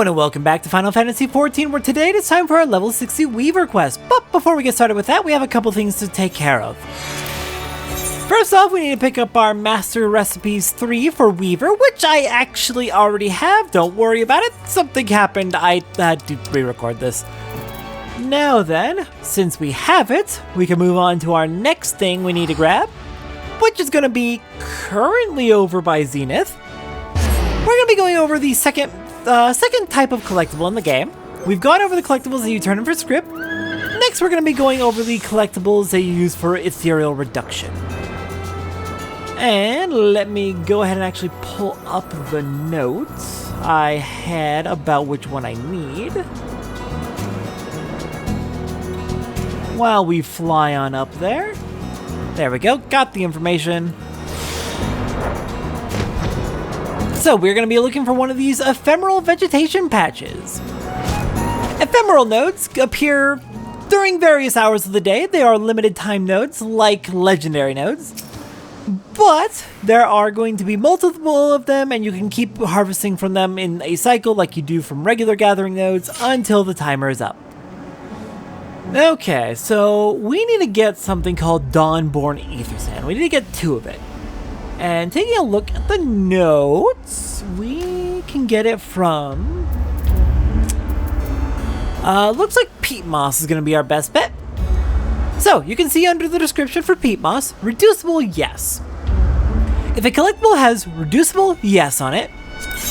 Hello and welcome back to Final Fantasy XIV, where today it is time for our level 60 Weaver quest. But before we get started with that, we have a couple things to take care of. First off, we need to pick up our Master Recipes 3 for Weaver, which I actually already have. Don't worry about it. Something happened. I had to re-record this. Now then, since we have it, we can move on to our next thing we need to grab, which is going to be currently over by Zenith. We're going to be going over the second type of collectible in the game. We've gone over the collectibles that you turn in for script. Next, we're going to be going over the collectibles that you use for ethereal reduction. And let me go ahead and actually pull up the notes I had about which one I need. While we fly on up there. There we go, got the information. So we're going to be looking for one of these ephemeral vegetation patches. Ephemeral nodes appear during various hours of the day. They are limited time nodes like legendary nodes. But there are going to be multiple of them, and you can keep harvesting from them in a cycle like you do from regular gathering nodes until the timer is up. Okay, so we need to get something called Dawnborn Ether Sand. We need to get 2 of it. And taking a look at the notes, we can get it from... looks like peat moss is going to be our best bet. So, you can see under the description for peat moss, reducible yes. If a collectible has reducible yes on it,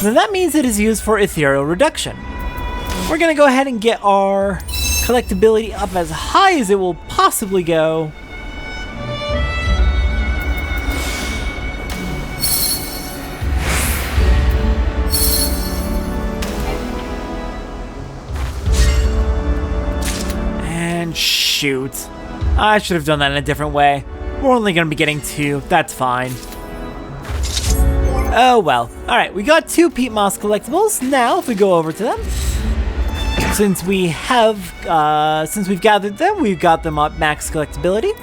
then that means it is used for ethereal reduction. We're going to go ahead and get our collectability up as high as it will possibly go. And shoot. I should have done that in a different way. We're only going to be getting 2. That's fine. Oh well. Alright, we got 2 peat moss collectibles. Now, if we go over to them, since we've gathered them, we've got them at max collectability.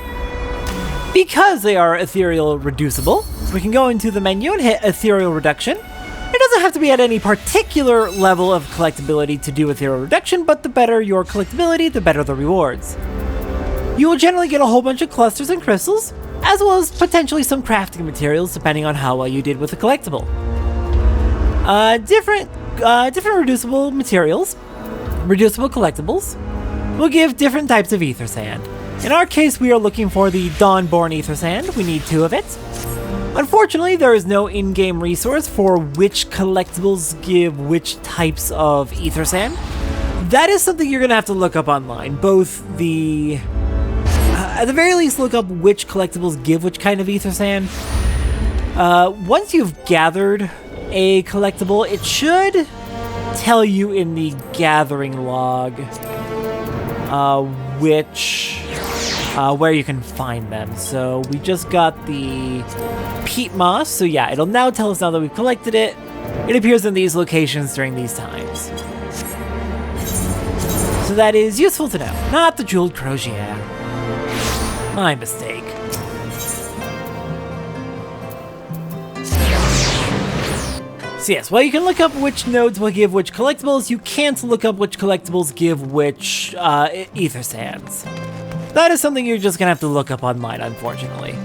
Because they are ethereal reducible, we can go into the menu and hit ethereal reduction. It doesn't have to be at any particular level of collectability to do ethereal reduction, but the better your collectability, the better the rewards. You will generally get a whole bunch of clusters and crystals, as well as potentially some crafting materials depending on how well you did with the collectible. Different reducible materials, reducible collectibles, will give different types of ether sand. In our case, we are looking for the Dawnborn Ether Sand. We need 2 of it. Unfortunately, there is no in-game resource for which collectibles give which types of ether sand. That is something you're going to have to look up online. Both the... at the very least, look up which collectibles give which kind of ether sand. Once you've gathered a collectible, it should tell you in the gathering log where you can find them. So we just got the peat moss, so yeah, it'll now tell us now that we've collected it. It appears in these locations during these times. So that is useful to know. Not the jeweled crosier. My mistake. So yes, while you can look up which nodes will give which collectibles, you can't look up which collectibles give which ether sands. That is something you're just gonna have to look up online, unfortunately.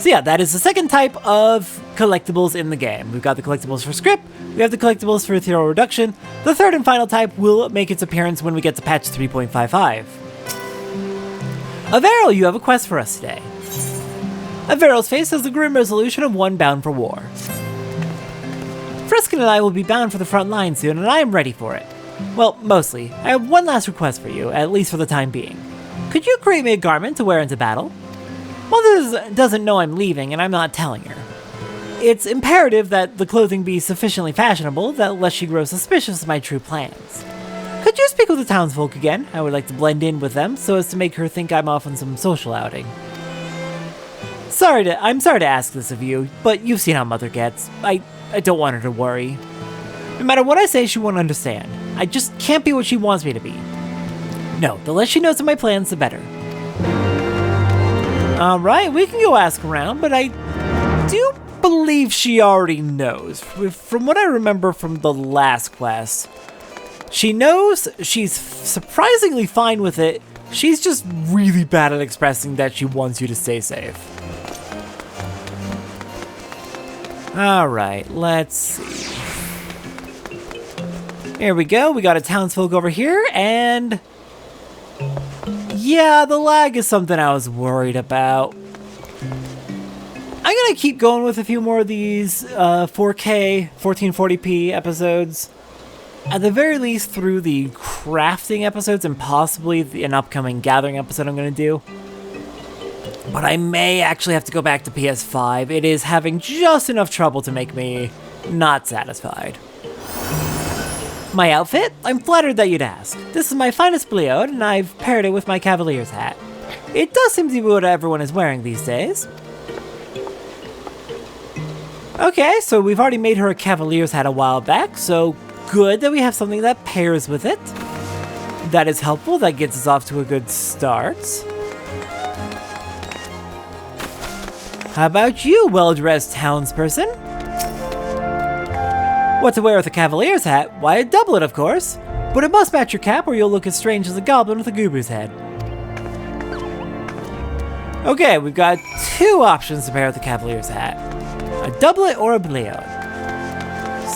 So yeah, that is the second type of collectibles in the game. We've got the collectibles for script, we have the collectibles for ethereal reduction. The third and final type will make its appearance when we get to patch 3.55. Averil, you have a quest for us today. Averil's face has the grim resolution of one bound for war. Friskin and I will be bound for the front line soon, and I am ready for it. Well, mostly. I have one last request for you, at least for the time being. Could you create me a garment to wear into battle? Mother doesn't know I'm leaving, and I'm not telling her. It's imperative that the clothing be sufficiently fashionable, that lest she grow suspicious of my true plans. Could you speak with the townsfolk again? I would like to blend in with them, so as to make her think I'm off on some social outing. I'm sorry to ask this of you, but you've seen how Mother gets. I don't want her to worry. No matter what I say, she won't understand. I just can't be what she wants me to be. No, the less she knows of my plans, the better. Alright, we can go ask around, but I do believe she already knows. From what I remember from the last quest, she knows, she's surprisingly fine with it. She's just really bad at expressing that she wants you to stay safe. Alright, let's see. Here we go, we got a townsfolk over here, and yeah, the lag is something I was worried about. I'm gonna keep going with a few more of these 4K 1440p episodes. At the very least through the crafting episodes and possibly an upcoming gathering episode I'm gonna do. But I may actually have to go back to PS5. It is having just enough trouble to make me not satisfied. My outfit? I'm flattered that you'd ask. This is my finest bleod, and I've paired it with my cavalier's hat. It does seem to be what everyone is wearing these days. Okay, so we've already made her a cavalier's hat a while back, so good that we have something that pairs with it. That is helpful, that gets us off to a good start. How about you, well-dressed townsperson? What to wear with a cavalier's hat? Why, a doublet, of course. But it must match your cap or you'll look as strange as a goblin with a goober's head. Okay, we've got two options to pair with the cavalier's hat. A doublet or a bleod.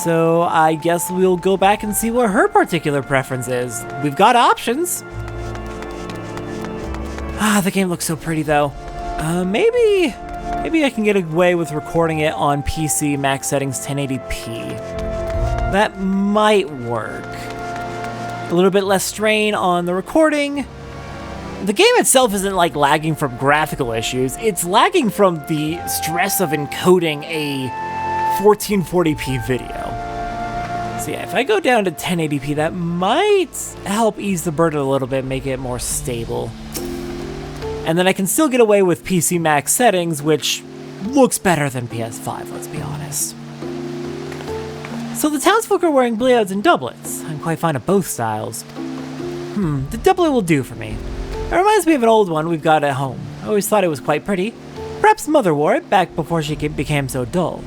So I guess we'll go back and see what her particular preference is. We've got options. Ah, the game looks so pretty though. Maybe I can get away with recording it on PC max settings 1080p. That might work. A little bit less strain on the recording. The game itself isn't like lagging from graphical issues, it's lagging from the stress of encoding a 1440p video. So yeah, if I go down to 1080p, that might help ease the burden a little bit, make it more stable. And then I can still get away with PC max settings, which looks better than PS5, let's be honest. So the townsfolk are wearing bleods and doublets. I'm quite fond of both styles. The doublet will do for me. It reminds me of an old one we've got at home. I always thought it was quite pretty. Perhaps Mother wore it back before she became so dull.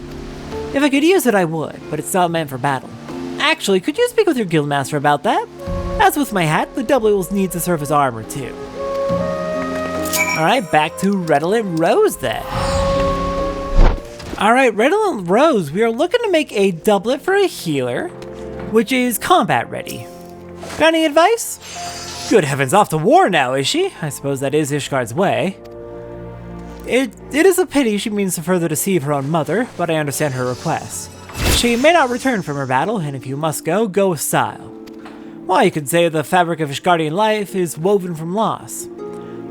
If I could use it, I would, but it's not meant for battle. Actually, could you speak with your guildmaster about that? As with my hat, the doublet will need to serve as armor too. Alright, back to Redolent Rose then. Alright, Redolent Rose, we are looking to make a doublet for a healer, which is combat ready. Got any advice? Good heavens, off to war now, is she? I suppose that is Ishgard's way. It is a pity she means to further deceive her own mother, but I understand her request. She may not return from her battle, and if you must go, go with style. Well, you could say the fabric of Ishgardian life is woven from loss.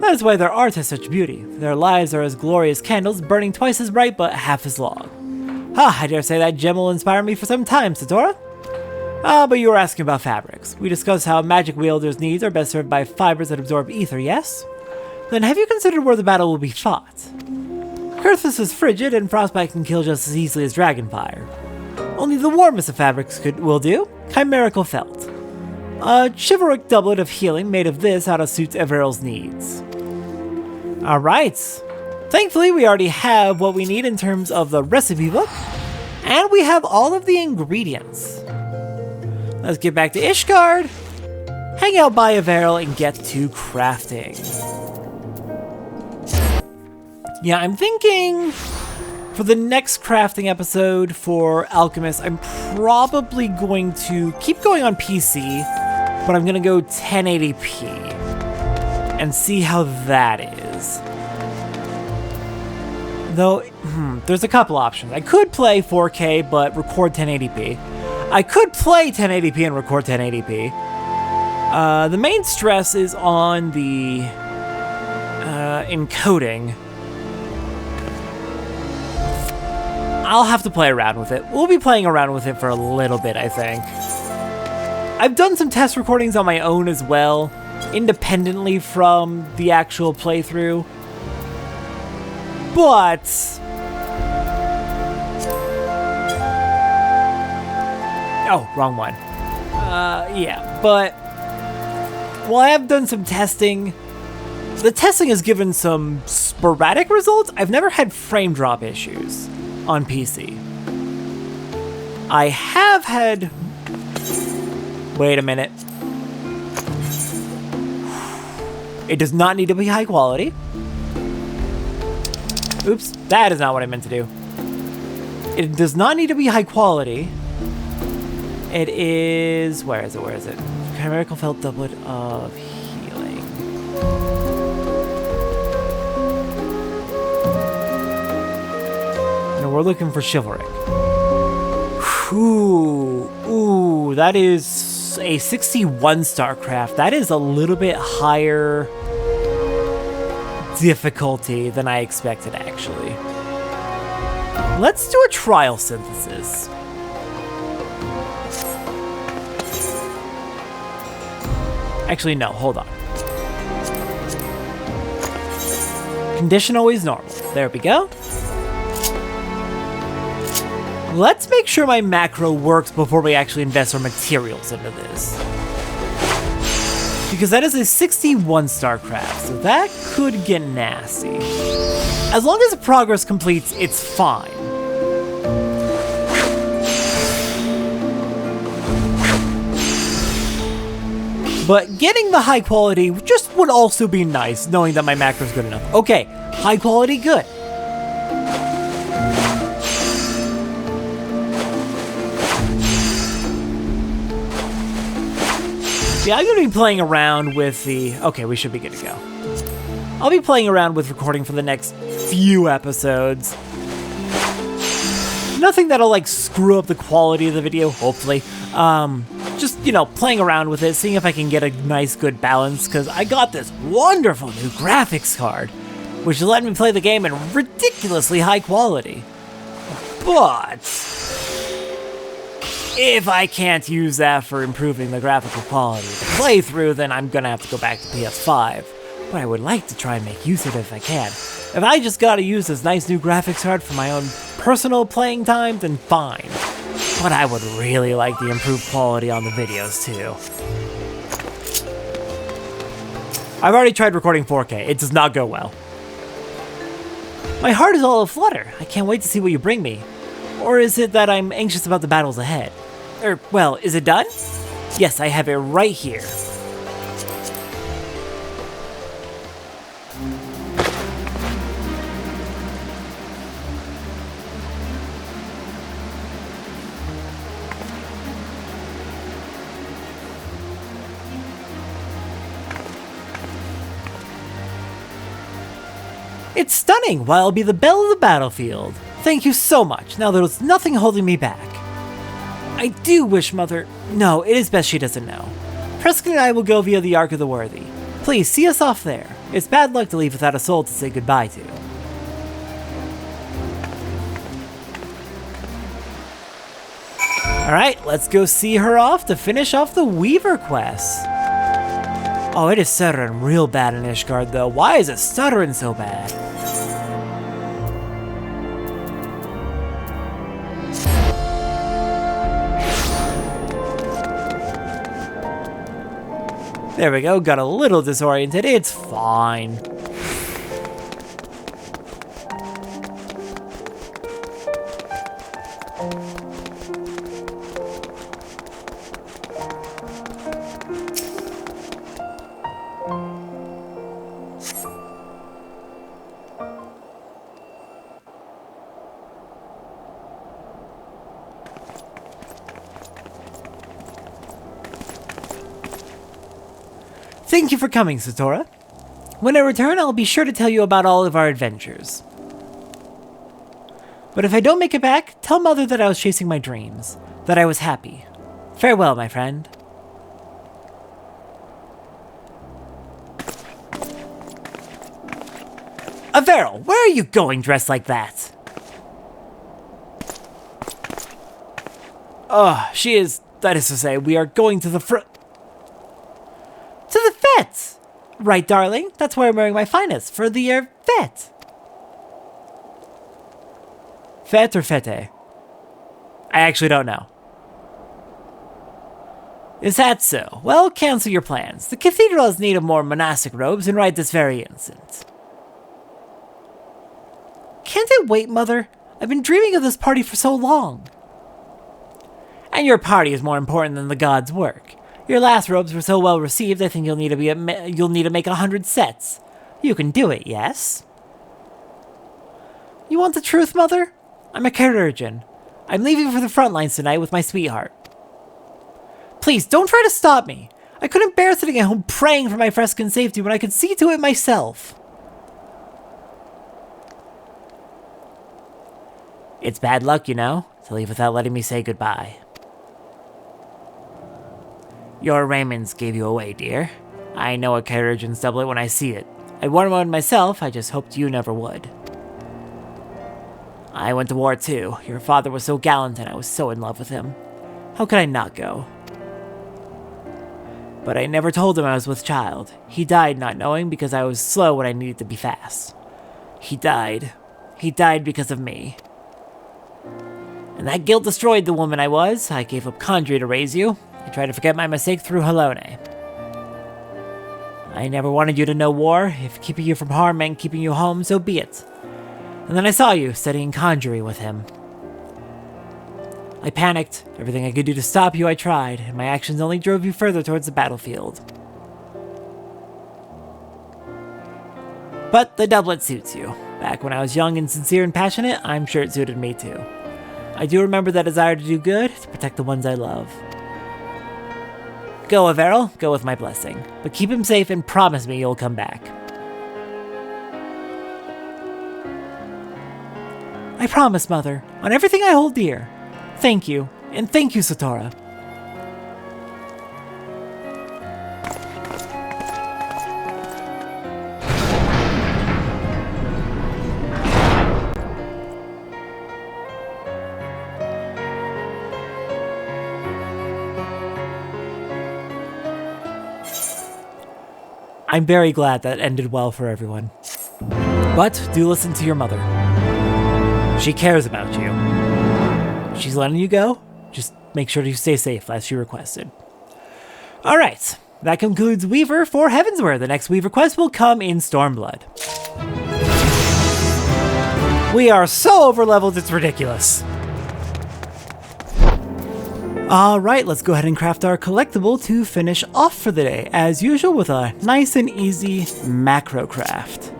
That is why their art has such beauty. Their lives are as glorious candles, burning twice as bright but half as long. I dare say that gem will inspire me for some time, Satora. But you were asking about fabrics. We discussed how magic wielders' needs are best served by fibers that absorb ether, yes? Then have you considered where the battle will be fought? Kurthus is frigid, and frostbite can kill just as easily as dragonfire. Only the warmest of fabrics will do. Chimerical felt. A chivalric doublet of healing made of this ought to suit Averil's needs. Alright. Thankfully, we already have what we need in terms of the recipe book, and we have all of the ingredients. Let's get back to Ishgard, hang out by Averil, and get to crafting. Yeah, I'm thinking for the next crafting episode for Alchemist, I'm probably going to keep going on PC, but I'm gonna go 1080p and see how that is. Though, there's a couple options. I could play 4K but record 1080p. I could play 1080p and record 1080p. The main stress is on the encoding. I'll have to play around with it. We'll be playing around with it for a little bit, I think. I've done some test recordings on my own as well, independently from the actual playthrough. But oh, wrong one. Yeah, but while I have done some testing, the testing has given some sporadic results. I've never had frame drop issues. on PC. I have had... Wait a minute. It does not need to be high quality. Oops, that is not what I meant to do. It does not need to be high quality. It is... Where is it? Chimerical felt doublet of healing. And we're looking for chivalric. Ooh, that is a 61 StarCraft. That is a little bit higher difficulty than I expected, actually. Let's do a trial synthesis. Actually, no, hold on. Condition always normal. There we go. Let's make sure my macro works before we actually invest our materials into this. Because that is a 61 StarCraft, so that could get nasty. As long as the progress completes, it's fine. But getting the high quality just would also be nice, knowing that my macro is good enough. Okay, high quality, good. Yeah, I'm going to be playing around with the... Okay, we should be good to go. I'll be playing around with recording for the next few episodes. Nothing that'll, like, screw up the quality of the video, hopefully. Just, you know, playing around with it, seeing if I can get a nice, good balance, because I got this wonderful new graphics card, which let me play the game in ridiculously high quality. But... if I can't use that for improving the graphical quality of the playthrough, then I'm gonna have to go back to PS5. But I would like to try and make use of it if I can. If I just gotta use this nice new graphics card for my own personal playing time, then fine. But I would really like the improved quality on the videos too. I've already tried recording 4K, it does not go well. My heart is all aflutter, I can't wait to see what you bring me. Or is it that I'm anxious about the battles ahead? Well, is it done? Yes, I have it right here. It's stunning, while I'll be the belle of the battlefield. Thank you so much, now there's nothing holding me back. I do wish Mother... No, it is best she doesn't know. Prescott and I will go via the Ark of the Worthy. Please, see us off there. It's bad luck to leave without a soul to say goodbye to. Alright, let's go see her off to finish off the Weaver quest. Oh, it is stuttering real bad in Ishgard though. Why is it stuttering so bad? There we go, got a little disoriented, it's fine. Thank you for coming, Satora. When I return, I'll be sure to tell you about all of our adventures. But if I don't make it back, tell Mother that I was chasing my dreams, that I was happy. Farewell, my friend. Averil, where are you going dressed like that? She is, that is to say, we are going to the to the fete! Right, darling? That's why I'm wearing my finest, for the, fete. Fete or fete? I actually don't know. Is that so? Well, cancel your plans. The cathedral has need of more monastic robes, and right this very instant. Can't it wait, Mother? I've been dreaming of this party for so long. And your party is more important than the gods' work. Your last robes were so well received, I think you'll need to make 100 sets. You can do it, yes? You want the truth, Mother? I'm a chirurgeon. I'm leaving for the front lines tonight with my sweetheart. Please, don't try to stop me. I couldn't bear sitting at home praying for my Frescan safety when I could see to it myself. It's bad luck, you know, to leave without letting me say goodbye. Your Raymonds gave you away, dear. I know a chirurgeon's doublet when I see it. I'd worn one myself, I just hoped you never would. I went to war too. Your father was so gallant and I was so in love with him. How could I not go? But I never told him I was with child. He died not knowing because I was slow when I needed to be fast. He died. He died because of me. And that guilt destroyed the woman I was. I gave up Condry to raise you. I tried to forget my mistake through Halone. I never wanted you to know war. If keeping you from harm meant keeping you home, so be it. And then I saw you studying conjuring with him. I panicked. Everything I could do to stop you, I tried, and my actions only drove you further towards the battlefield. But the doublet suits you. Back when I was young and sincere and passionate, I'm sure it suited me too. I do remember that desire to do good, to protect the ones I love. Go, Averil, go with my blessing. But keep him safe and promise me you'll come back. I promise, Mother, on everything I hold dear. Thank you, and thank you, Satora. I'm very glad that ended well for everyone. But do listen to your mother. She cares about you. She's letting you go. Just make sure to stay safe as she requested. Alright, that concludes Weaver for Heavensward. The next Weaver quest will come in Stormblood. We are so overleveled, it's ridiculous. Alright, let's go ahead and craft our collectible to finish off for the day, as usual with a nice and easy macro craft.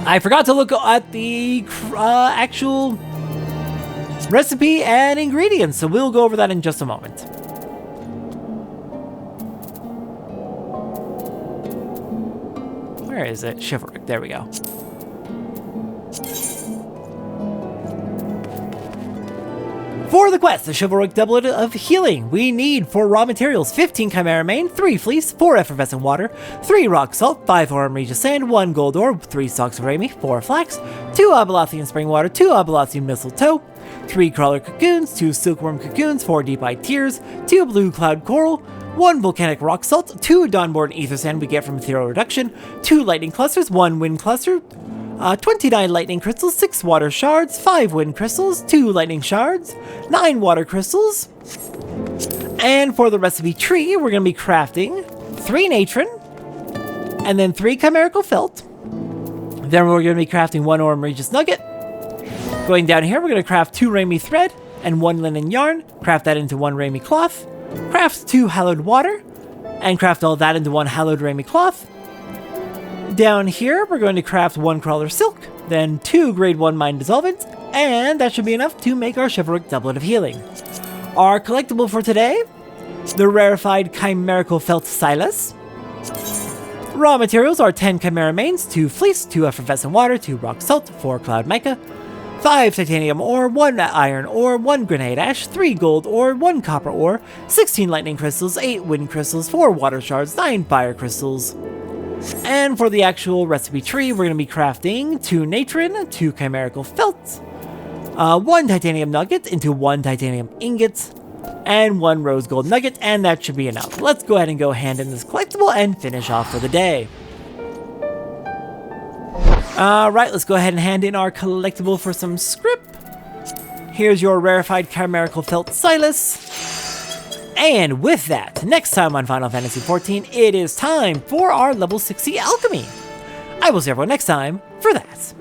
I forgot to look at the actual recipe and ingredients, so we'll go over that in just a moment. Where is it? Chivalric, there we go. For the quest, the Chivalric Doublet of Healing, we need for raw materials 15 Chimera Mane, 3 Fleece, 4 Effervescent Water, 3 Rock Salt, 5 Aurum Regis Sand, 1 Gold Orb, 3 Stalks of Rami, 4 Flax, 2 Abelathian Spring Water, 2 Abelathian Mistletoe, 3 Crawler Cocoons, 2 Silkworm Cocoons, 4 Deep-Eyed Tears, 2 Blue Cloud Coral, 1 Volcanic Rock Salt, 2 Dawnborn Ether Sand we get from Ethereal Reduction, 2 Lightning Clusters, 1 Wind Cluster, 29 Lightning Crystals, 6 Water Shards, 5 Wind Crystals, 2 Lightning Shards, 9 Water Crystals. And for the recipe tree, we're going to be crafting 3 Natron, and then 3 Chimerical Felt. Then we're going to be crafting 1 Aurum Regis Nugget. Going down here, we're going to craft 2 Rami Thread and 1 Linen Yarn, craft that into 1 Rami Cloth, craft 2 Hallowed Water, and craft all that into 1 Hallowed Rami Cloth. Down here, we're going to craft 1 Crawler Silk, then 2 Grade 1 Mind Dissolvent, and that should be enough to make our Chivalric Doublet of Healing. Our collectible for today, the rarefied Chimerical Felt Silas. Raw materials are 10 Chimera Manes, 2 Fleece, 2 Effervescent Water, 2 Rock Salt, 4 Cloud Mica, 5 titanium ore, 1 iron ore, 1 grenade ash, 3 gold ore, 1 copper ore, 16 lightning crystals, 8 wind crystals, 4 water shards, 9 fire crystals. And for the actual recipe tree, we're going to be crafting 2 natron, 2 chimerical felt, 1 titanium nugget into 1 titanium ingot, and 1 rose gold nugget, and that should be enough. Let's go ahead and go hand in this collectible and finish off for the day. Alright, let's go ahead and hand in our collectible for some script. Here's your rarefied chimerical felt Silas. And with that, next time on Final Fantasy XIV, it is time for our level 60 alchemy. I will see everyone next time for that.